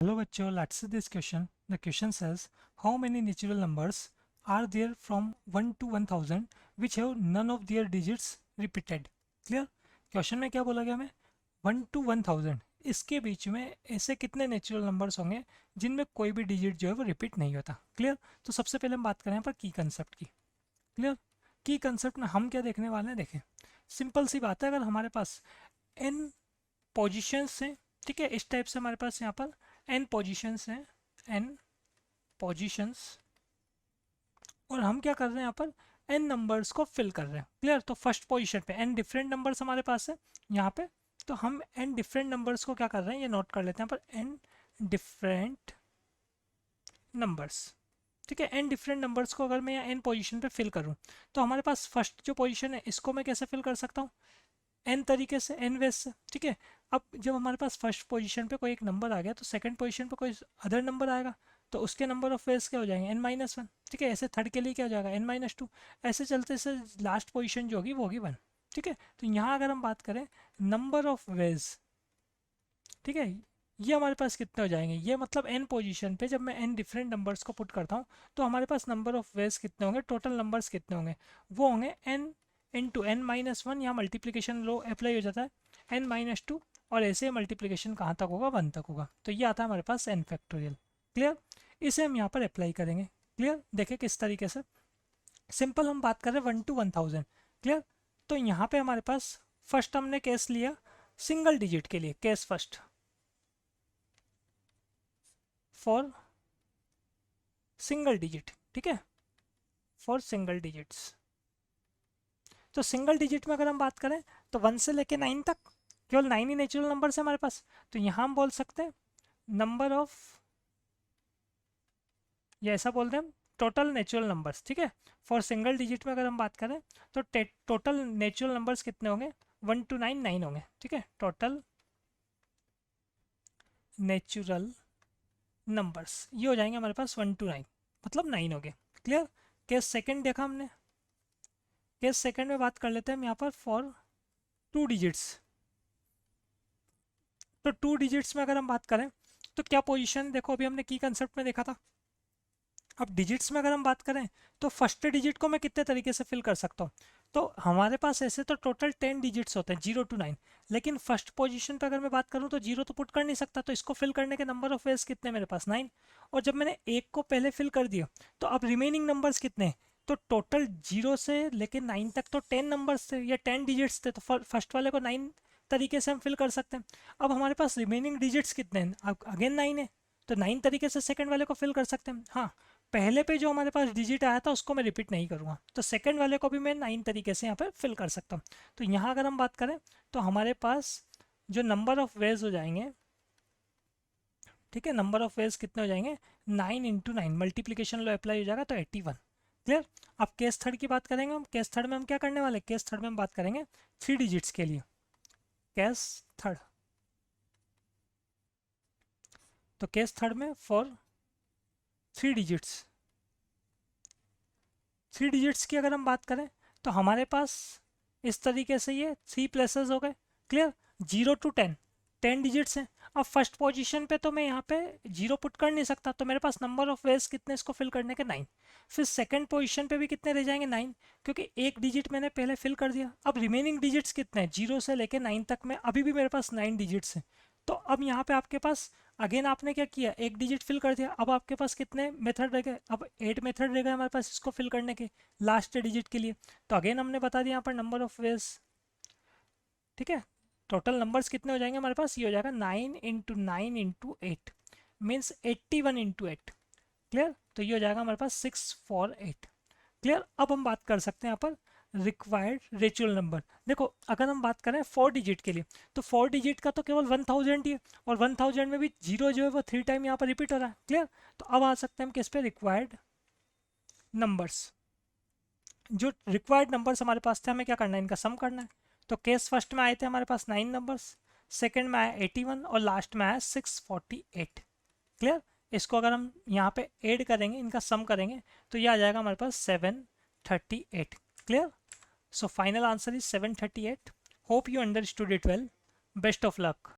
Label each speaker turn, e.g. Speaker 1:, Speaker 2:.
Speaker 1: Hello bachcho, let's see this question. The question says, how many natural numbers are there from 1 to 1000 which have none of their digits repeated? Clear? Question में क्या बोला गया हमें 1 to 1000 इसके बीच में ऐसे कितने नेचुरल नंबर्स होंगे जिनमें कोई भी डिजिट जो है वो रिपीट नहीं होता. क्लियर? तो सबसे पहले हम बात करें यहाँ पर की कंसेप्ट की. क्लियर? की कंसेप्ट में हम क्या देखने वाले हैं, देखें सिंपल सी बात है. अगर हमारे पास n पोजिशंस हैं, ठीक है, इस टाइप से हमारे पास यहाँ पर n पोजीशंस हैं, n पोजीशंस, और हम क्या कर रहे हैं यहाँ पर n नंबर्स को फिल कर रहे हैं. क्लियर? तो फर्स्ट पोजीशन पे n डिफरेंट नंबर्स हमारे पास है यहाँ पे, तो हम n डिफरेंट नंबर्स को क्या कर रहे हैं, ये नोट कर लेते हैं यहाँ पर n डिफरेंट नंबर्स. ठीक है, n डिफरेंट नंबर्स को अगर मैं यहाँ n पोजीशन पे फिल करूँ तो हमारे पास फर्स्ट जो पोजीशन है इसको मैं कैसे फिल कर सकता हूँ, n तरीके से, n वेज से. ठीक है, अब जब हमारे पास फर्स्ट पोजीशन पे कोई एक नंबर आ गया तो सेकंड पोजीशन पे कोई अदर नंबर आएगा तो उसके नंबर ऑफ वेज क्या हो जाएंगे, n-1. ठीक है, ऐसे थर्ड के लिए क्या हो जाएगा, n-2. ऐसे चलते से लास्ट पोजीशन जो होगी वो होगी 1. ठीक है, तो यहाँ अगर हम बात करें नंबर ऑफ वेज, ठीक है, ये हमारे पास कितने हो जाएंगे, ये मतलब n पोजीशन पे जब मैं n डिफरेंट नंबर्स को पुट करता हूँ तो हमारे पास नंबर ऑफ वेज कितने होंगे, टोटल नंबर्स कितने होंगे, वो होंगे n इंटू n-1. यहाँ मल्टीप्लीकेशन लो अप्लाई हो जाता है, n-2, और ऐसे मल्टीप्लीकेशन कहाँ तक होगा, 1 तक होगा. तो ये आता है हमारे पास n फैक्टोरियल. क्लियर? इसे हम यहाँ पर अप्लाई करेंगे. क्लियर? देखें किस तरीके से. सिंपल हम बात कर रहे हैं 1 to 1000. क्लियर? तो यहाँ पे हमारे पास फर्स्ट हमने केस लिया सिंगल डिजिट के लिए, case first for single digit. ठीक है, फॉर सिंगल डिजिट्स. तो सिंगल डिजिट में अगर हम बात करें तो 1 से लेके 9 तक केवल 9 ही नेचुरल नंबर है हमारे पास. तो यहाँ हम बोल सकते हैं नंबर ऑफ, या ऐसा बोलते हैं हम टोटल नेचुरल नंबर्स. ठीक है, फॉर सिंगल डिजिट में अगर हम बात करें तो टोटल नेचुरल नंबर्स कितने होंगे, 1 to 9 9 होंगे. ठीक है, टोटल नेचुरल नंबर्स ये हो जाएंगे हमारे पास 1 to 9, मतलब 9 हो गए. क्लियर? केस सेकंड देखा हमने, केस सेकंड में बात कर लेते हैं हम यहाँ पर फॉर 2 डिजिट्स. तो 2 डिजिट्स में अगर हम बात करें तो क्या पोजीशन, देखो अभी हमने की कंसेप्ट में देखा था. अब डिजिट्स में अगर हम बात करें तो फर्स्ट डिजिट को मैं कितने तरीके से फिल कर सकता हूँ, तो हमारे पास ऐसे तो टोटल 10 डिजिट्स होते हैं 0 to 9, लेकिन फर्स्ट पोजीशन पे अगर मैं बात करूँ तो 0 तो पुट कर नहीं सकता, तो इसको फिल करने के नंबर ऑफ वेज कितने मेरे पास 9. और जब मैंने एक को पहले फिल कर दिया तो अब रिमेनिंग नंबर्स कितने हैं, तो टोटल 0 से लेके 9 तक तो 10 नंबर्स थे या 10 डिजिट्स थे, तो फर्स्ट वाले को 9 तरीके से हम फिल कर सकते हैं. अब हमारे पास रिमेनिंग डिजिट्स कितने हैं, अब अगेन 9 है, तो 9 तरीके से सेकंड वाले को फिल कर सकते हैं. हाँ, पहले पे जो हमारे पास डिजिट आया था उसको मैं रिपीट नहीं करूँगा, तो सेकंड वाले को भी मैं 9 तरीके से यहाँ पर फिल कर सकता हूँ. तो यहाँ अगर हम बात करें तो हमारे पास जो नंबर ऑफ वेज हो जाएंगे, ठीक है, नंबर ऑफ वेज कितने हो जाएंगे, 9 इंटू 9, मल्टीप्लीकेशन लो अप्लाई हो जाएगा तो 81. क्लियर? अब केस थर्ड की बात करेंगे हम. केस थर्ड में हम क्या करने वाले, केस थर्ड में हम बात करेंगे 3 डिजिट्स के लिए. केस थर्ड, तो केस थर्ड में फॉर 3 डिजिट्स, 3 डिजिट्स की अगर हम बात करें तो हमारे पास इस तरीके से ये 3 प्लेसेस हो गए. क्लियर? 0 to 10, 10 डिजिट्स हैं. अब फर्स्ट पोजीशन पे तो मैं यहाँ पे 0 पुट कर नहीं सकता, तो मेरे पास नंबर ऑफ वेज कितने इसको फिल करने के 9. फिर सेकंड पोजीशन पे भी कितने रह जाएंगे 9, क्योंकि एक डिजिट मैंने पहले फिल कर दिया. अब रिमेनिंग डिजिट्स कितने हैं, 0 से लेके 9 तक में अभी भी मेरे पास 9 डिजिट्स हैं. तो अब यहाँ पे आपके पास अगेन आपने क्या किया, एक डिजिट फिल कर दिया. अब आपके पास कितने मेथड रह गए, अब 8 मेथड रह गए हमारे पास इसको फिल करने के लास्ट डिजिट के लिए. तो अगेन हमने बता दिया यहाँ पर नंबर ऑफ वेज. ठीक है, टोटल नंबर्स कितने हो जाएंगे हमारे पास, ये हो जाएगा 9 into 9 into 8 means 81 into 8. Clear? तो ये हो जाएगा हमारे पास 648. क्लियर? अब हम बात कर सकते हैं यहाँ पर रिक्वायर्ड रेचुअल नंबर. देखो अगर हम बात करें 4 डिजिट के लिए तो 4 डिजिट का तो केवल 1000 ही है, और 1000 में भी 0 जो है वो 3 टाइम यहाँ पर रिपीट हो रहा है. क्लियर? तो अब आ सकते हैं हम किस पे, रिक्वायर्ड नंबर्स. जो रिक्वायर्ड नंबर्स हमारे पास थे हमें क्या करना है, इनका सम करना है. तो केस फर्स्ट में आए थे हमारे पास 9 नंबर्स, सेकंड में आया 81 और लास्ट में आया 648. क्लियर? इसको अगर हम यहाँ पे ऐड करेंगे, इनका सम करेंगे, तो ये आ जाएगा हमारे पास 738. Clear? So final answer is 738. Hope you understood it well. Best of luck.